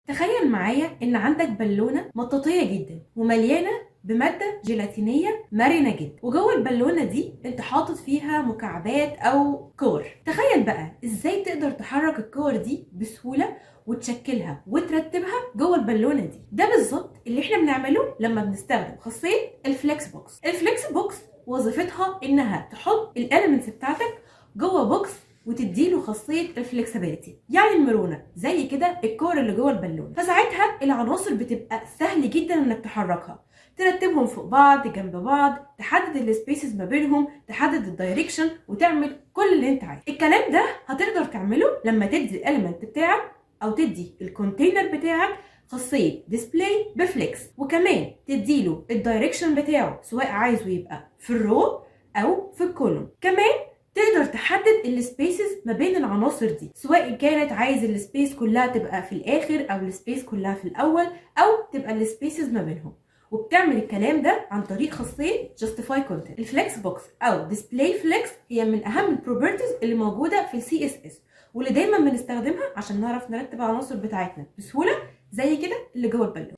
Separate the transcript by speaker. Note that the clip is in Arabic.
Speaker 1: تخيل معايا ان عندك بالونة مطاطية جدا ومليانة بمادة جيلاتينية مرنة جدا، وجوه البالونة دي انت حاطط فيها مكعبات او كور. تخيل بقى ازاي تقدر تحرك الكور دي بسهولة وتشكلها وترتبها جوه البالونة دي. ده بالظبط اللي احنا بنعمله لما بنستخدم خاصية الفليكس بوكس. الفليكس بوكس وظيفتها انها تحط الاليمنتس بتاعتك جوه بوكس وتديله خاصيه الفلكسبيليتي، يعني المرونه، زي كده الكور اللي جوه البالون. فساعتها العناصر بتبقى سهل جدا انك تحركها، ترتبهم فوق بعض جنب بعض، تحدد السبيسز ما بينهم، تحدد الدايركشن، وتعمل كل اللي انت عايزه. الكلام ده هتقدر تعمله لما تدي الاليمنت بتاعك او تدي الكونتينر بتاعك خاصيه ديسبلاي بفليكس، وكمان تديله الدايركشن بتاعه سواء عايزه يبقى في الرو او في الكولوم. كمان تقدر تحدد السبيسز ما بين العناصر دي، سواء كانت عايز السبيس كلها تبقى في الاخر او السبيس كلها في الاول او تبقى السبيسز ما بينهم. وبتعمل الكلام ده عن طريق خاصيه Justify Content. الفليكس بوكس او Display Flex هي من اهم البروبرتيز اللي موجوده في السي اس اس، واللي دايما بنستخدمها عشان نعرف نرتب العناصر بتاعتنا بسهوله، زي كده اللي جوه البالون.